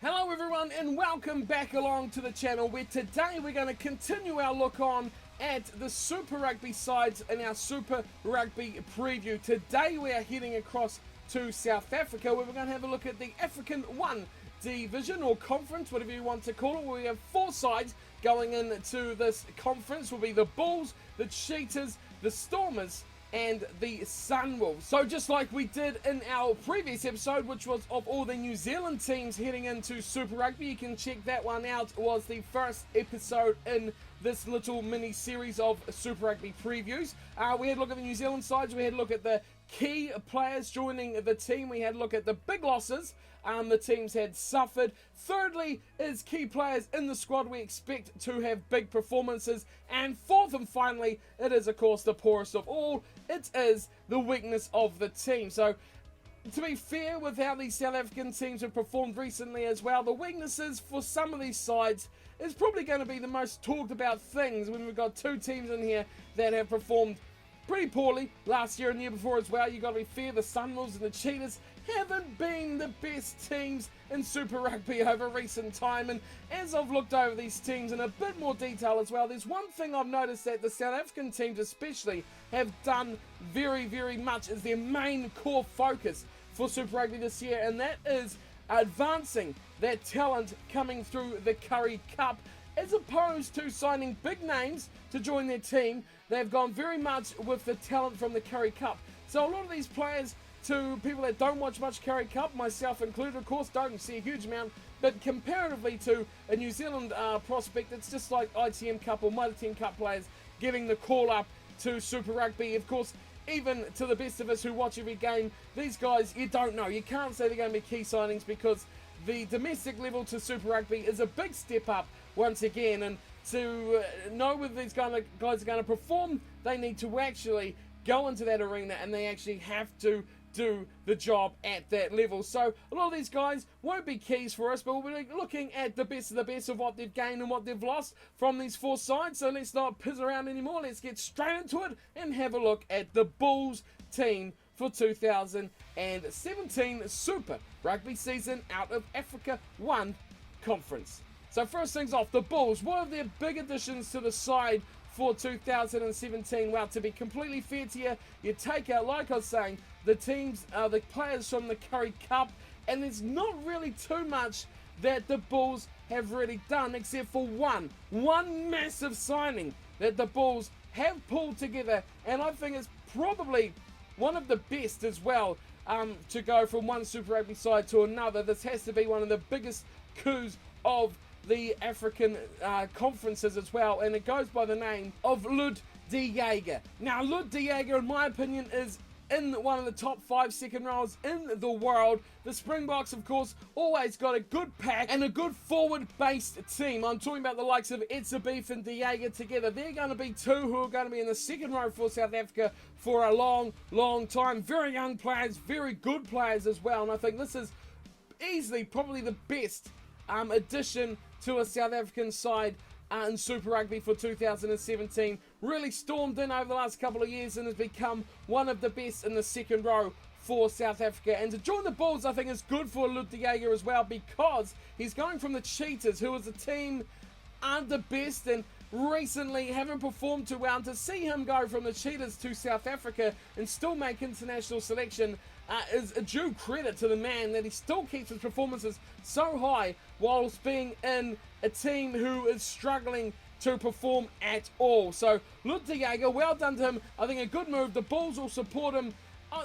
Hello everyone and welcome back along to the channel where today we're going to continue our look on at the Super Rugby sides in our Super Rugby preview. Today we are heading across to South Africa where we're going to have a look at the African 1 division or conference, whatever you want to call it, where we have 4 sides going into this conference. Will be the Bulls, the Cheetahs, the Stormers and the Sunwolves. So just like we did in our previous episode, which was of all the New Zealand teams heading into Super Rugby, you can check that one out. It was the first episode in this little mini series of Super Rugby previews. We had a look at the New Zealand sides, we had a look at the key players joining the team, we had a look at the big losses the teams had suffered. Thirdly is key players in the squad we expect to have big performances. And fourth and finally, it is of course the poorest of all, it is the weakness of the team. So to be fair with how these South African teams have performed recently as well, the weaknesses for some of these sides is probably going to be the most talked about things when we've got 2 teams in here that have performed pretty poorly last year and the year before as well. You've got to be fair, the Sunwolves and the Cheetahs haven't been the best teams in Super Rugby over recent time, and as I've looked over these teams in a bit more detail as well, there's one thing I've noticed that the South African teams especially have done very much as their main core focus for Super Rugby this year, and that is advancing that talent coming through the Currie Cup. As opposed to signing big names to join their team, they've gone very much with the talent from the Currie Cup. So a lot of these players, to people that don't watch much Currie Cup, myself included, of course, don't see a huge amount, but comparatively to a New Zealand prospect, it's just like ITM Cup or Mitre 10 Cup players getting the call up to Super Rugby. Of course, even to the best of us who watch every game, these guys, you don't know. You can't say they're going to be key signings because the domestic level to Super Rugby is a big step up once again, and to know whether these guys are going to perform, they need to actually go into that arena and they actually have to do the job at that level. So a lot of these guys won't be keys for us, but we'll be looking at the best of the best of what they've gained and what they've lost from these 4 sides. So let's not piss around anymore, let's get straight into it and have a look at the Bulls team for 2017 Super Rugby season out of Africa 1 conference. So first things off, the Bulls, what are their big additions to the side for 2017? Well, to be completely fair to you, you take out, like I was saying, the players from the Currie Cup, and there's not really too much that the Bulls have really done except for one massive signing that the Bulls have pulled together, and I think it's probably one of the best as well to go from one Super Rugby side to another. This has to be one of the biggest coups of the African conferences as well, and it goes by the name of Lud de Jager. Now, Lud de Jager, in my opinion, is in one of the top 5 second rows in the world. The Springboks, of course, always got a good pack and a good forward-based team. I'm talking about the likes of Etsabeef and de Jager together. They're going to be 2 who are going to be in the second row for South Africa for a long time. Very young players, very good players as well, and I think this is easily probably the best addition to a South African side in Super Rugby for 2017. Really stormed in over the last couple of years and has become one of the best in the second row for South Africa. And to join the Bulls, I think is good for Lud de Jager as well, because he's going from the Cheetahs, who was a team aren't the best and recently haven't performed too well, and to see him go from the Cheetahs to South Africa and still make international selection is a due credit to the man, that he still keeps his performances so high whilst being in a team who is struggling to perform at all. So Lud de Jager, well done to him. I think a good move. The Bulls will support him.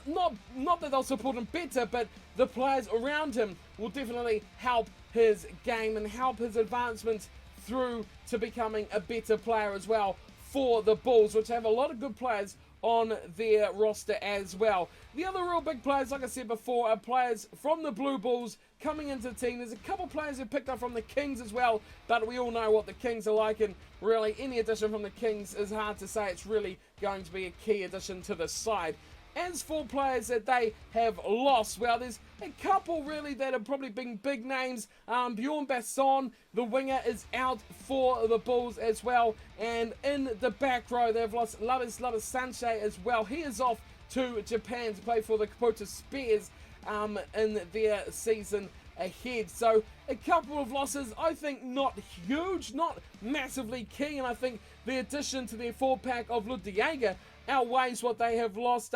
Not that they'll support him better, but the players around him will definitely help his game and help his advancement through to becoming a better player as well for the Bulls, which have a lot of good players on their roster as well. The other real big players, like I said before, are players from the Blue Bulls coming into the team. There's a couple players who picked up from the Kings as well, but we all know what the Kings are like, and really any addition from the Kings is hard to say it's really going to be a key addition to the side. As for players that they have lost, well, there's a couple really that have probably been big names. Bjorn Basson, the winger, is out for the Bulls as well. And in the back row, they've lost Lavis Sanche as well. He is off to Japan to play for the Kapota Spears in their season ahead. So a couple of losses, I think not huge, not massively key, and I think the addition to their forward pack of Ludwig outweighs what they have lost.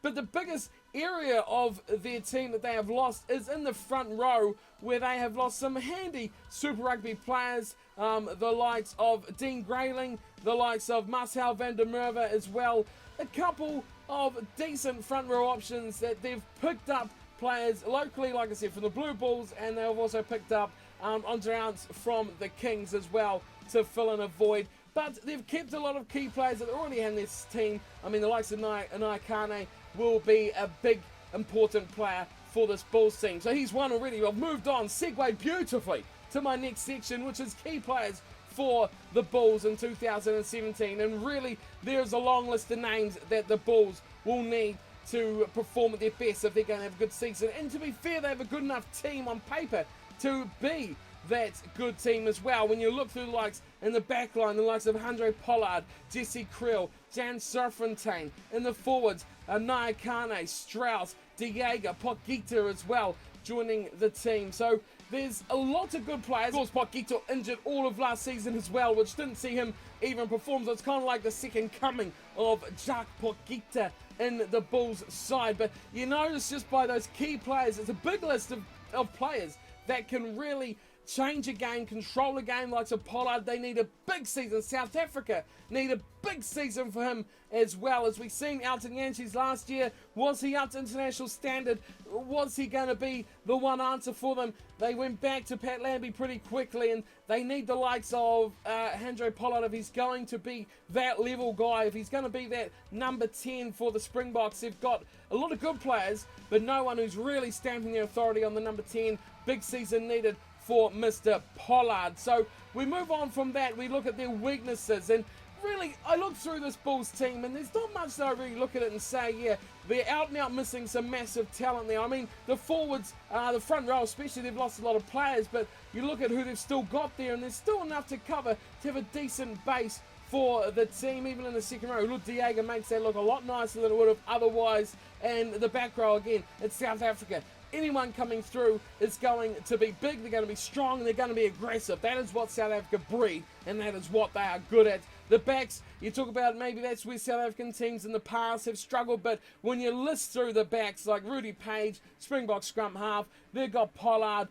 But the biggest area of their team that they have lost is in the front row, where they have lost some handy Super Rugby players, the likes of Dean Grayling, the likes of Marcel van der Merwe as well. A couple of decent front row options that they've picked up players locally, like I said, from the Blue Bulls, and they've also picked up Andreans from the Kings as well to fill in a void. But they've kept a lot of key players that already had in this team. I mean, the likes of Anai Kane will be a big, important player for this Bulls team. So he's one already. I've moved on, segued beautifully to my next section, which is key players for the Bulls in 2017. And really, there's a long list of names that the Bulls will need to perform at their best if they're going to have a good season. And to be fair, they have a good enough team on paper to be that good team as well. When you look through the likes in the back line, the likes of Andre Pollard, Jesse Kriel, Jan Serfontein. In the forwards, Naya Kane, Strauss, Diego, Potgieter as well joining the team. So there's a lot of good players. Of course, Potgieter injured all of last season as well, which didn't see him even perform. So it's kind of like the second coming of Jacques Potgieter in the Bulls side. But you notice just by those key players, it's a big list of players that can really change a game, control a game, like Pollard. They need a big season. South Africa need a big season for him as well. As we've seen Elton Yancey's last year, was he up to international standard? Was he going to be the one answer for them? They went back to Pat Lambie pretty quickly, and they need the likes of Andre Pollard if he's going to be that level guy, if he's going to be that number 10 for the Springboks. They've got a lot of good players, but no one who's really stamping their authority on the number 10. Big season needed for Mr. Pollard. So we move on from that. We look at their weaknesses, and really, I look through this Bulls team, and there's not much that I really look at it and say, yeah, they're out and out missing some massive talent there. I mean, the forwards, the front row especially, they've lost a lot of players, but you look at who they've still got there, and there's still enough to cover to have a decent base for the team. Even in the second row, Ludwig makes that look a lot nicer than it would have otherwise. And the back row, again, it's South Africa. Anyone coming through is going to be big, they're going to be strong, and they're going to be aggressive. That is what South Africa breed, and that is what they are good at. The backs, you talk about maybe that's where South African teams in the past have struggled, but when you list through the backs, like Rudy Page, Springbok scrum half, they've got Pollard,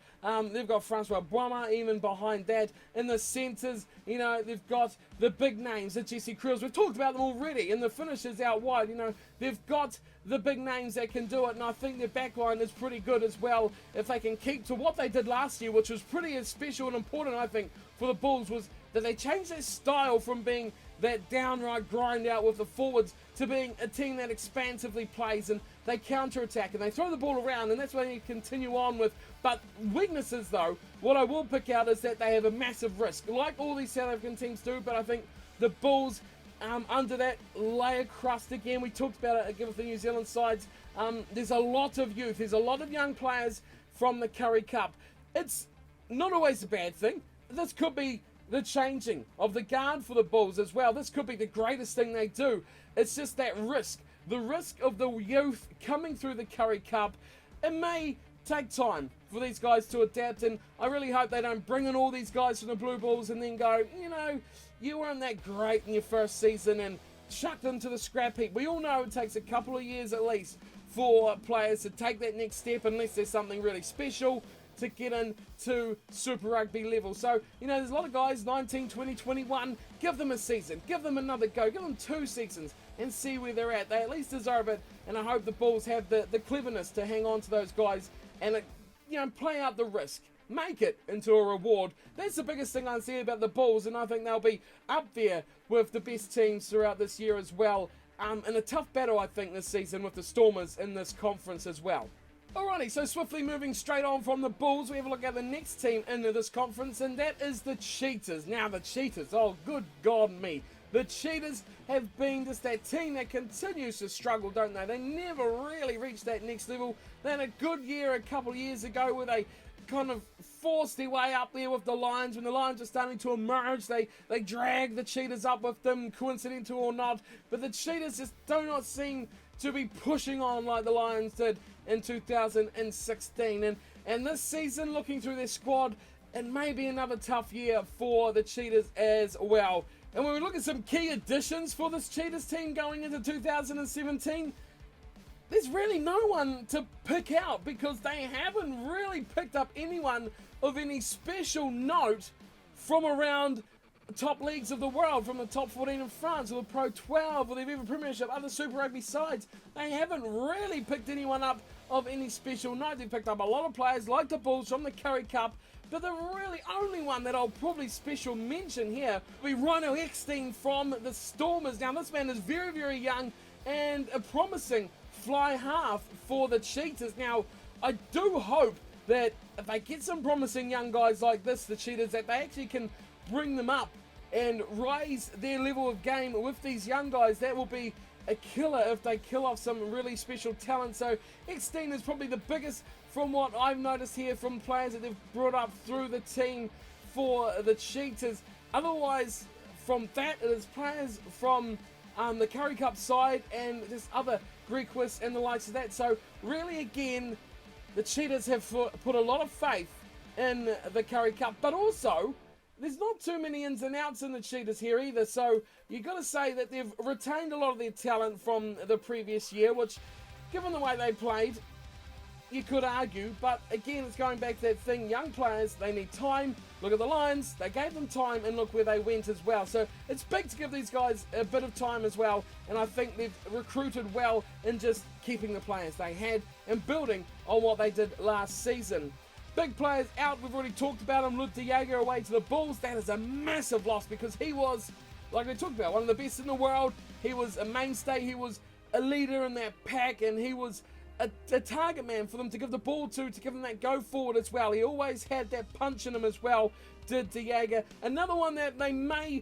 they've got Francois Boima even behind that. In the centres, you know, they've got the big names, the Jesse Kriels. We've talked about them already, and the finishers out wide, you know, they've got the big names that can do it, and I think their backline is pretty good as well. If they can keep to what they did last year, which was pretty special and important, I think, for the Bulls, was that they changed their style from being that downright grind out with the forwards to being a team that expansively plays, and they counter-attack and they throw the ball around, and that's what you continue on with. But weaknesses, though, what I will pick out is that they have a massive risk, like all these South African teams do, but I think the Bulls, under that layer crust again, we talked about it with the New Zealand sides, there's a lot of youth, there's a lot of young players from the Currie Cup. It's not always a bad thing. This could be the changing of the guard for the Bulls as well. This could be the greatest thing they do. It's just that risk, the risk of the youth coming through the Currie Cup. It may take time for these guys to adapt, and I really hope they don't bring in all these guys from the Blue Bulls and then go, you know, you weren't that great in your first season, and chuck them to the scrap heap. We all know it takes a couple of years at least for players to take that next step, unless there's something really special to get into Super Rugby level. So, you know, there's a lot of guys, 19, 20, 21, give them a season, give them another go, give them 2 seasons and see where they're at. They at least deserve it, and I hope the Bulls have the cleverness to hang on to those guys and, you know, play out the risk. Make it into a reward. That's the biggest thing I see about the Bulls, and I think they'll be up there with the best teams throughout this year as well. In a tough battle, I think, this season with the Stormers in this conference as well. Alrighty, so swiftly moving straight on from the Bulls, we have a look at the next team into this conference, and that is the Cheetahs. Now, the Cheetahs, oh, good God me. The Cheetahs have been just that team that continues to struggle, don't they? They never really reach that next level. They had a good year a couple of years ago where they kind of forced their way up there with the Lions. When the Lions are starting to emerge, they drag the Cheetahs up with them, coincidental or not. But the Cheetahs just do not seem to be pushing on like the Lions did in 2016. And And this season, looking through their squad, it may be another tough year for the Cheetahs as well. And when we look at some key additions for this Cheetahs team going into 2017, there's really no one to pick out because they haven't really picked up anyone of any special note from around top leagues of the world, from the top 14 in France or the Pro 12 or the Viva Premiership, other Super Rugby sides. They haven't really picked anyone up of any special note. They've picked up a lot of players like the Bulls from the Currie Cup, but the really only one that I'll probably special mention here will be Rhino Eckstein from the Stormers. Now this man is very, very young and a promising fly half for the Cheetahs. Now I do hope that if they get some promising young guys like this, the Cheetahs, that they actually can bring them up and raise their level of game with these young guys. That will be a killer if they kill off some really special talent. So Eckstein is probably the biggest from what I've noticed here from players that they've brought up through the team for the Cheetahs. Otherwise, from that, it is players from the Currie Cup side and just other Grequist and the likes of that. So really, again, the Cheetahs have put a lot of faith in the Currie Cup, but also there's not too many ins and outs in the Cheetahs here either. So you got to say that they've retained a lot of their talent from the previous year, which, given the way they played, you could argue. But again, it's going back to that thing, young players, they need time. Look at the Lions, they gave them time and look where they went as well. So it's big to give these guys a bit of time as well, and I think they've recruited well in just keeping the players they had and building on what they did last season. Big players out, we've already talked about him. Luke de Jager away to the Bulls. That is a massive loss because he was, like we talked about, one of the best in the world. He was a mainstay, he was a leader in that pack, and he was a target man for them to give the ball to give them that go forward as well. He always had that punch in him as well, did de Jager. Another one that they may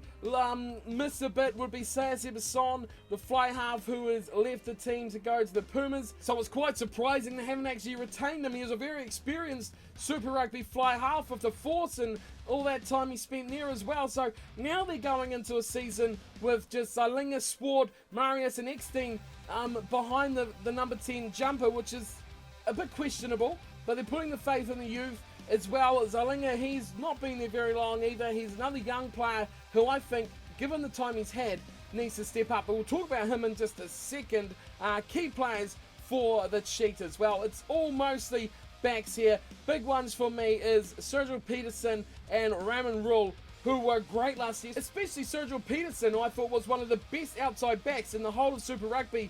miss a bit would be Sayase Basson, the fly half who has left the team to go to the Pumas. So it's quite surprising they haven't actually retained him. He was a very experienced Super Rugby fly half with the Force and all that time he spent there as well. So now they're going into a season with just Zalinga, Swart, Marius and Eckstein behind the number 10 jumper, which is a bit questionable, but they're putting the faith in the youth as well. Zalinga, he's not been there very long either. He's another young player who I think, given the time he's had, needs to step up. But we'll talk about him in just a second. Key players for the Cheetahs. Well, it's all mostly backs here. Big ones for me is Sergio Peterson and Ramin Rule, who were great last year, especially Sergio Peterson, who I thought was one of the best outside backs in the whole of Super Rugby,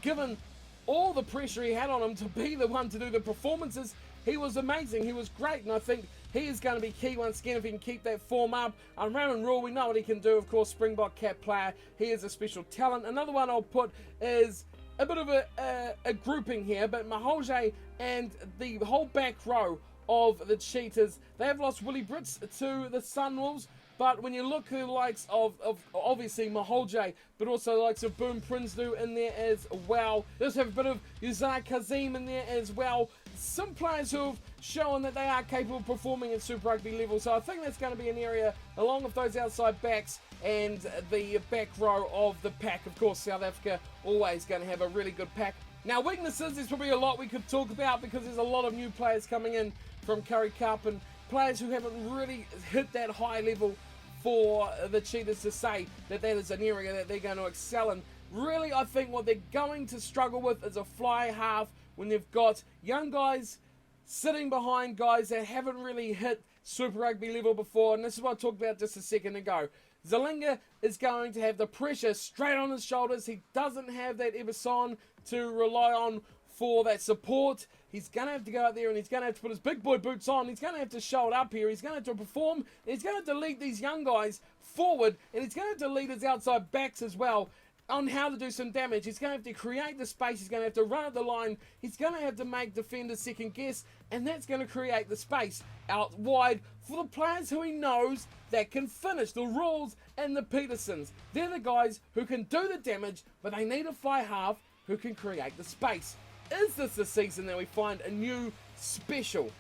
given all the pressure he had on him to be the one to do the performances. He was amazing, he was great, and I think he is going to be key once again if he can keep that form up. Ramin Rule, we know what he can do, of course, Springbok cap player, he is a special talent. Another one I'll put is a bit of a grouping here, but Maholje and the whole back row of the Cheetahs, they have lost Willie Brits to the Sunwolves. But when you look at the likes of obviously Maholje, but also the likes of Boom Prinsloo in there as well. They also have a bit of Yuzar Kazim in there as well. Some players who have shown that they are capable of performing at Super Rugby level. So I think that's going to be an area, along with those outside backs and the back row of the pack. Of course, South Africa always going to have a really good pack. Now, weaknesses, there's probably a lot we could talk about because there's a lot of new players coming in from Currie Cup and players who haven't really hit that high level for the Cheetahs to say that that is an area that they're going to excel in. Really, I think what they're going to struggle with is a fly half when they've got young guys sitting behind guys that haven't really hit Super Rugby level before, and this is what I talked about just a second ago. Zalinga is going to have the pressure straight on his shoulders. He doesn't have that Everson to rely on for that support. He's going to have to go out there and he's going to have to put his big boy boots on. He's going to have to show it up here. He's going to have to perform. He's going to have to lead these young guys forward, and he's going to have to lead his outside backs as well on how to do some damage. He's going to have to create the space. He's going to have to run at the line. He's going to have to make defenders second guess, and that's going to create the space out wide for the players who he knows that can finish. The Rules and the Petersons. They're the guys who can do the damage, but they need a fly half who can create the space. Is this the season that we find a new special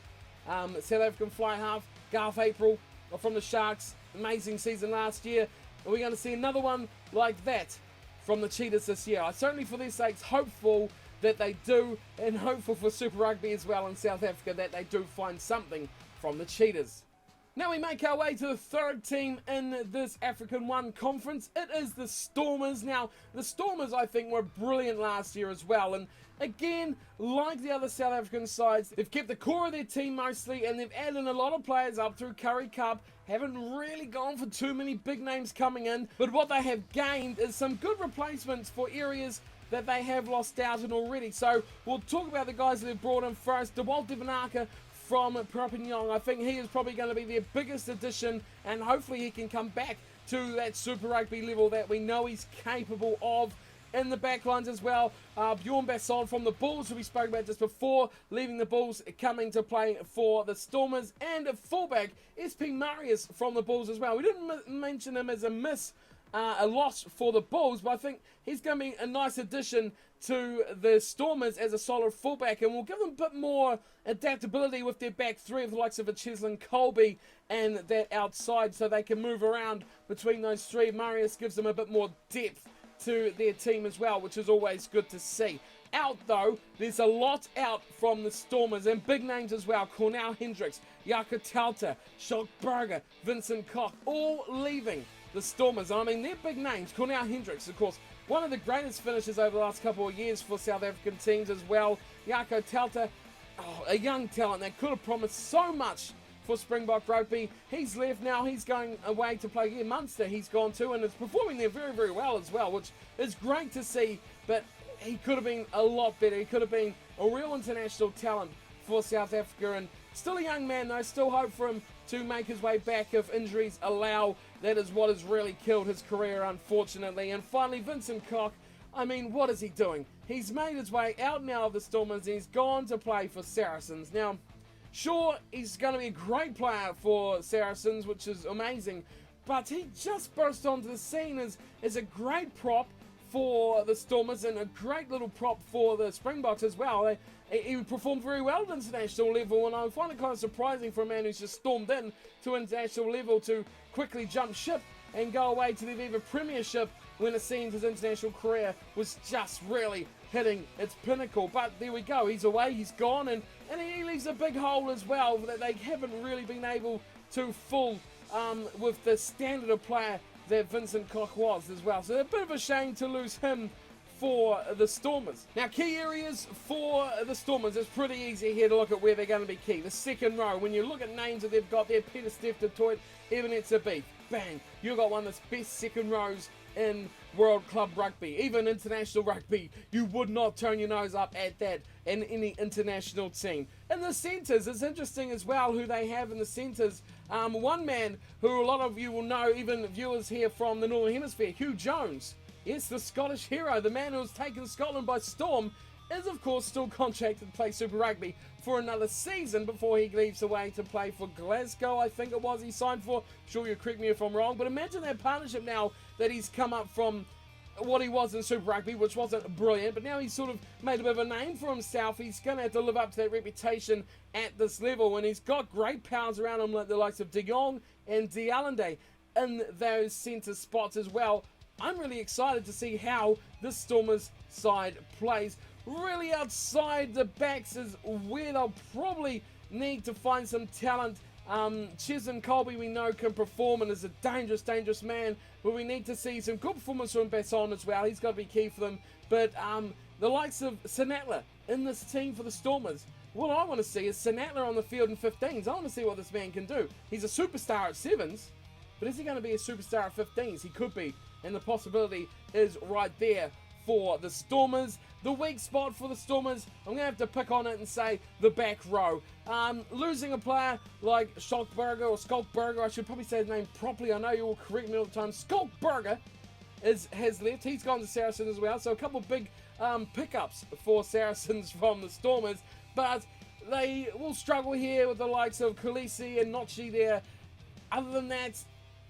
South African fly half? Garth April from the Sharks, amazing season last year. Are we going to see another one like that from the Cheetahs this year? I certainly, for their sakes, hopeful that they do, and hopeful for Super Rugby as well in South Africa that they do find something from the Cheetahs. Now we make our way to the third team in this African One conference. It is the Stormers. Now, the Stormers, I think, were brilliant last year as well. And again, like the other South African sides, they've kept the core of their team mostly, and they've added a lot of players up through Currie Cup. Haven't really gone for too many big names coming in. But what they have gained is some good replacements for areas that they have lost out in already. So we'll talk about the guys that they've brought in first. DeWalt Devanaka from Perpignan. I think he is probably going to be their biggest addition, and hopefully he can come back to that Super Rugby level that we know he's capable of. In the backlines as well, Bjorn Basson from the Bulls, who we spoke about just before, leaving the Bulls, coming to play for the Stormers, and a fullback, SP Marius from the Bulls as well. We didn't mention him as a loss for the Bulls, but I think he's going to be a nice addition to the Stormers as a solid fullback, and we'll give them a bit more adaptability with their back three of the likes of a Cheslin Colby and that outside, so they can move around between those three. Marius gives them a bit more depth to their team as well, which is always good to see. Out though, there's a lot out from the Stormers, and big names as well. Cornell Hendricks, Jaco Telter, Schalk Burger, Vincent Koch, all leaving the Stormers. I mean, they're big names. Cornell Hendricks, of course, one of the greatest finishers over the last couple of years for South African teams as well. Jaco Telter, a young talent that could have promised so much for Springbok Rugby. He's left now. He's going away to play here. Munster he's gone to, and is performing there very, very well as well, which is great to see, but he could have been a lot better. He could have been a real international talent for South Africa, and still a young man though. Still hope for him to make his way back if injuries allow. That is what has really killed his career, unfortunately. And finally, Vincent Koch. I mean, what is he doing? He's made his way out now of the Stormers, and he's gone to play for Saracens. Now, sure, he's going to be a great player for Saracens, which is amazing, but he just burst onto the scene as a great prop for the Stormers and a great little prop for the Springboks as well. He performed very well at international level, and I find it kind of surprising for a man who's just stormed in to international level to quickly jump ship and go away to the Viva Premiership when it seems his international career was just really hitting its pinnacle. But there we go, he's away, he's gone, and he leaves a big hole as well that they haven't really been able to fill with the standard of player that Vincent Koch was as well. So a bit of a shame to lose him for the Stormers. Now, key areas for the Stormers, it's pretty easy here to look at where they're going to be key. The second row, when you look at names that they've got there, Peter Steph du Toit, Evan Etsabeef, bang, you've got one of the best second rows in World Club Rugby. Even international rugby, you would not turn your nose up at that in any international team. In the centres, it's interesting as well who they have in the centres. One man who a lot of you will know, even viewers here from the Northern Hemisphere, Hugh Jones. Yes, the Scottish hero, the man who has taken Scotland by storm, is of course still contracted to play Super Rugby for another season before he leaves away to play for Glasgow, I think it was he signed for. Sure, you correct me if I'm wrong, but imagine that partnership now that he's come up from what he was in Super Rugby, which wasn't brilliant, but now he's sort of made a bit of a name for himself. He's going to have to live up to that reputation at this level, and he's got great powers around him like the likes of De Jong and De Allende in those centre spots as well. I'm really excited to see how this Stormers side plays. Really outside the backs is where they'll probably need to find some talent. Cheslin Colby we know can perform and is a dangerous, dangerous man, but we need to see some good performance from Basson as well. He's got to be key for them. But the likes of Sinatla in this team for the Stormers, what I want to see is Sinatla on the field in 15s. I want to see what this man can do. He's a superstar at 7s, but is he going to be a superstar at 15s? He could be, and the possibility is right there for the Stormers. The weak spot for the Stormers, I'm going to have to pick on it and say the back row. Losing a player like Schalkberger, or Skalkberger, I should probably say his name properly. I know you will correct me all the time. Skalkberger has left. He's gone to Saracens as well. So a couple of big pickups for Saracens from the Stormers. But they will struggle here with the likes of Khaleesi and Notchi there. Other than that,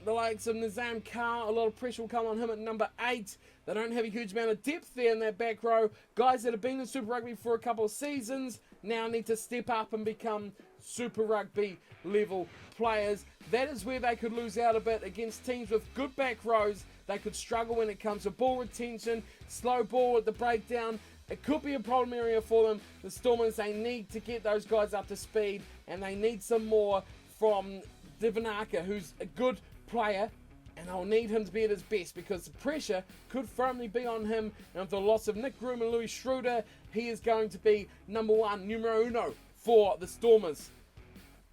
the likes of Nizam Khan, a lot of pressure will come on him at number 8. They don't have a huge amount of depth there in that back row. Guys that have been in Super Rugby for a couple of seasons now need to step up and become Super Rugby level players. That is where they could lose out a bit against teams with good back rows. They could struggle when it comes to ball retention, slow ball at the breakdown. it could be a problem area for them. The Stormers, they need to get those guys up to speed, and they need some more from Divanaka, who's a good player, and I'll need him to be at his best because the pressure could firmly be on him. And with the loss of Nick Groom and Louis Schroeder, he is going to be numero uno for the Stormers.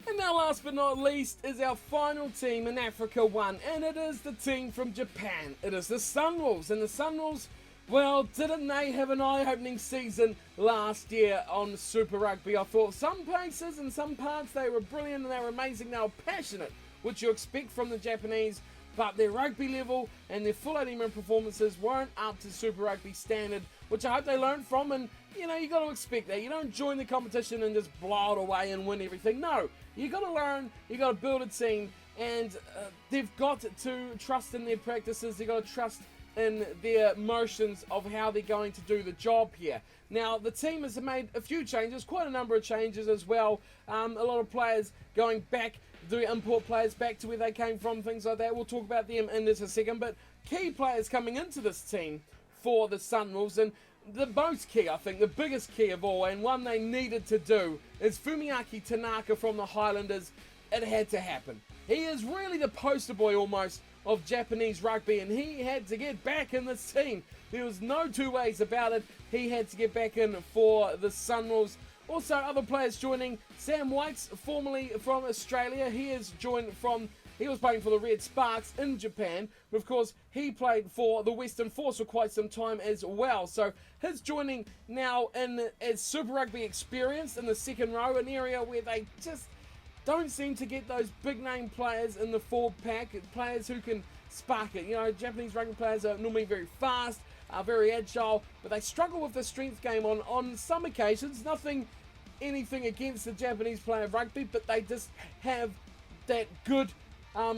And now last but not least is our final team in Africa 1, and it is the team from Japan. It is the Sunwolves, and the Sunwolves, well, didn't they have an eye-opening season last year on Super Rugby? I thought some places and some parts they were brilliant and they were amazing, they were passionate, which you expect from the Japanese, but their rugby level and their full 80-minute performances weren't up to Super Rugby standard, which I hope they learned from. And you know, you got to expect that. You don't join the competition and just blow it away and win everything. No, you got to learn, you got to build a team, and they've got to trust in their practices, they've got to trust in their motions of how they're going to do the job here. Now, the team has made a few changes, quite a number of changes as well. A lot of players going back, doing import players back to where they came from, things like that. We'll talk about them in just a second, but key players coming into this team for the Sunwolves, and the most key, I think, the biggest key of all, and one they needed to do, is Fumiaki Tanaka from the Highlanders. It had to happen. He is really the poster boy almost of Japanese rugby, and he had to get back in this team. There was no two ways about it. He had to get back in for the Sunwolves. Also, other players joining. Sam White's formerly from Australia. He was playing for the Red Sparks in Japan, but of course he played for the Western Force for quite some time as well. So his joining now in as Super Rugby experience in the second row, an area where they just don't seem to get those big name players in the forward pack, players who can spark it. You know, Japanese rugby players are normally very fast, are very agile, but they struggle with the strength game on some occasions. Anything against the Japanese player of rugby, but they just have that good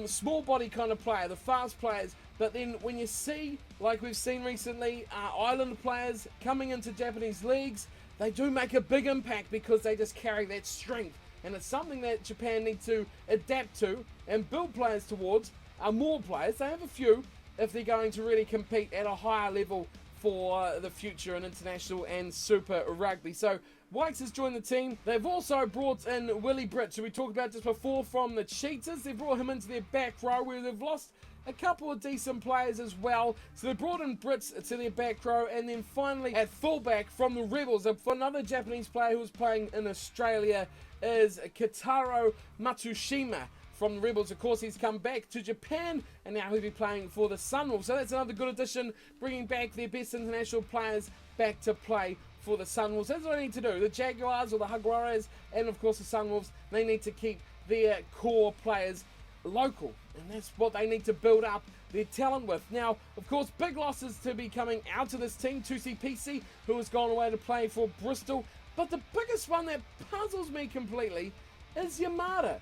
small body kind of player, the fast players. But then when you see, like we've seen recently, island players coming into Japanese leagues, they do make a big impact because they just carry that strength. And it's something that Japan need to adapt to and build players towards. More players, they have a few, if they're going to really compete at a higher level for the future in international and Super Rugby. So Whites has joined the team. They've also brought in Willie Britt, who we talked about just before, from the Cheetahs. They brought him into their back row, where they've lost a couple of decent players as well. So they brought in Brits to their back row, and then finally at fullback from the Rebels, another Japanese player who was playing in Australia is Kitaro Matsushima from the Rebels. Of course, he's come back to Japan, and now he'll be playing for the Sunwolves. So that's another good addition, bringing back their best international players back to play for the Sunwolves. That's what they need to do. The Jaguars or the Jaguares, and of course the Sunwolves, they need to keep their core players local, and that's what they need to build up their talent with. Now, of course, big losses to be coming out of this team. TCPC, who has gone away to play for Bristol. But the biggest one that puzzles me completely is Yamada.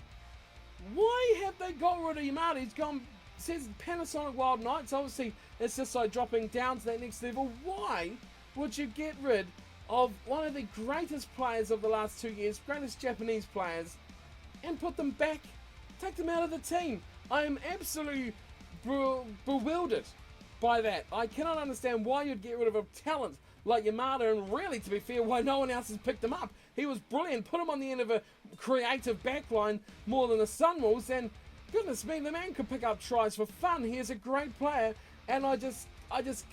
Why have they got rid of Yamada? He's gone, says Panasonic Wild Knights. Obviously, it's just like dropping down to that next level. Why would you get rid of one of the greatest players of the last 2 years, greatest Japanese players, and put them back, take them out of the team? I am absolutely bewildered by that. I cannot understand why you'd get rid of a talent like Yamada, and really, to be fair, why no one else has picked him up. He was brilliant. Put him on the end of a creative backline more than the Sunwolves, and goodness me, the man could pick up tries for fun. He is a great player, and I just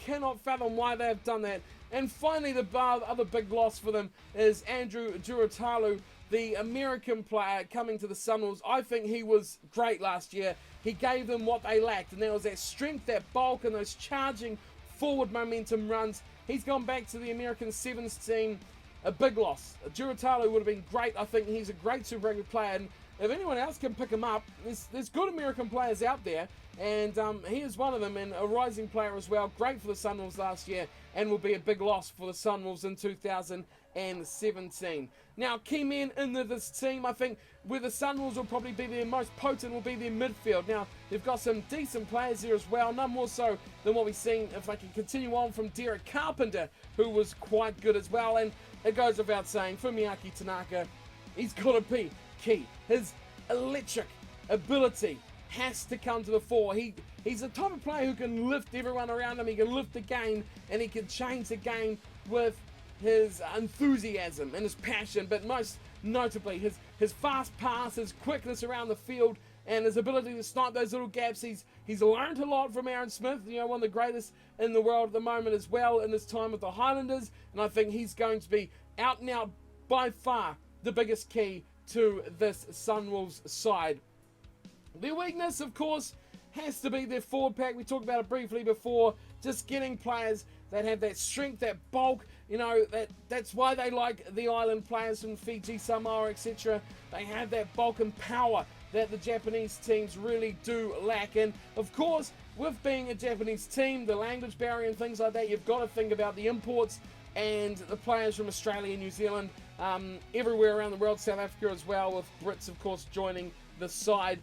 cannot fathom why they have done that. And finally, the other big loss for them is Andrew Duratalu, the American player coming to the Sunwolves. I think he was great last year. He gave them what they lacked, and there was that strength, that bulk, and those charging forward momentum runs. He's gone back to the American Sevens team. A big loss. Duratalu would have been great. I think he's a great Super Rugby player, and if anyone else can pick him up, there's good American players out there, and he is one of them, and a rising player as well. Great for the Sunwolves last year, and will be a big loss for the Sunwolves in 2017. Now, key men into this team, I think, where the Sunwolves will probably be their most potent, will be their midfield. Now, they've got some decent players there as well, none more so than what we've seen, if I can continue on, from Derek Carpenter, who was quite good as well. And it goes without saying, Fumiaki Tanaka, he's got to be key. His electric ability has to come to the fore. He's the type of player who can lift everyone around him. He can lift the game, and he can change the game with his enthusiasm and his passion, but most notably his fast pass, his quickness around the field, and his ability to snipe those little gaps. He's learned a lot from Aaron Smith, one of the greatest in the world at the moment as well in his time with the Highlanders, and I think he's going to be out and out by far the biggest key to this Sunwolves side. Their weakness, of course, has to be their forward pack. We talked about it briefly before, just getting players that have that strength, that bulk. That's why they like the island players from Fiji, Samoa, etc. They have that bulk and power that the Japanese teams really do lack. And of course, with being a Japanese team, the language barrier and things like that, you've got to think about the imports and the players from Australia, New Zealand, everywhere around the world, South Africa as well, with Brits, of course, joining the side.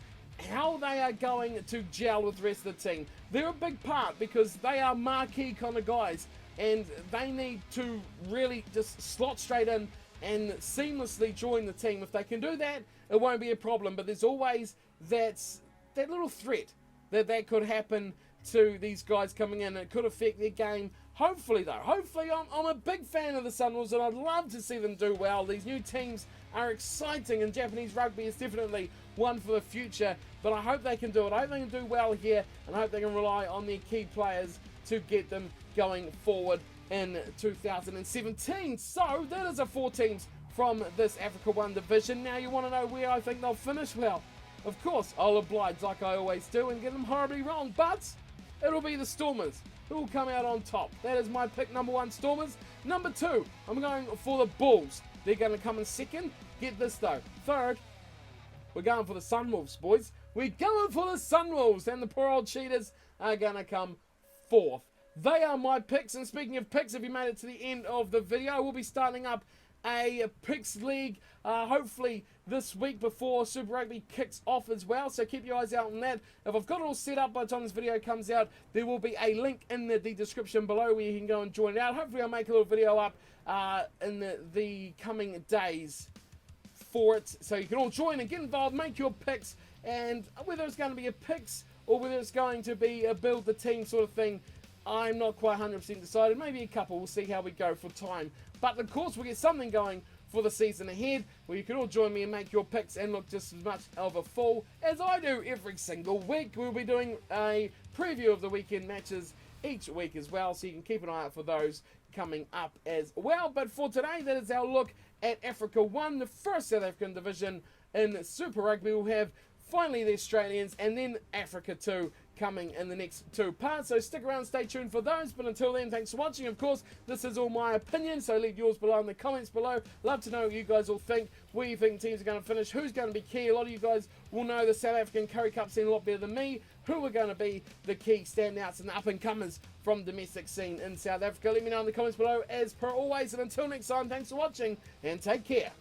How they are going to gel with the rest of the team. They're a big part because they are marquee kind of guys, and they need to really just slot straight in and seamlessly join the team. If they can do that, it won't be a problem, but there's always that little threat that could happen to these guys coming in. It could affect their game. Hopefully, though, I'm a big fan of the Sunwolves, and I'd love to see them do well. These new teams are exciting, and Japanese rugby is definitely one for the future, but I hope they can do it. I hope they can do well here, and I hope they can rely on their key players to get them going forward in 2017. So, that is the 4 teams from this Africa 1 division. Now, you want to know where I think they'll finish? Well, of course, I'll oblige like I always do and get them horribly wrong, but it'll be the Stormers who will come out on top. That is my pick, number 1, Stormers. Number 2, I'm going for the Bulls. They're going to come in second. Get this, though. Third, we're going for the Sunwolves, boys. We're going for the Sunwolves, and the poor old Cheetahs are going to come 4th. They are my picks, and speaking of picks, if you made it to the end of the video, we'll be starting up a picks league hopefully this week before Super Rugby kicks off as well, so keep your eyes out on that. If I've got it all set up by the time this video comes out, there will be a link in the description below where you can go and join it out. Hopefully I'll make a little video up in the coming days for it, so you can all join and get involved, make your picks, and whether it's going to be a picks or whether it's going to be a build the team sort of thing, I'm not quite 100% decided. Maybe a couple. We'll see how we go for time. But of course, we'll get something going for the season ahead, where you can all join me and make your picks and look just as much of a fool as I do every single week. We'll be doing a preview of the weekend matches each week as well, so you can keep an eye out for those coming up as well. But for today, that is our look at Africa 1, the first South African division in Super Rugby. We'll have finally the Australians and then Africa 2 coming in the next 2 parts, so stick around, stay tuned for those. But until then, thanks for watching. Of course, this is all my opinion, so leave yours below in the comments below. Love to know what you guys all think, where you think teams are going to finish, who's going to be key. A lot of you guys will know the South African Curry Cup scene a lot better than me. Who are going to be the key standouts and the up-and-comers from domestic scene in South Africa? Let me know in the comments below as per always, and until next time, thanks for watching and take care.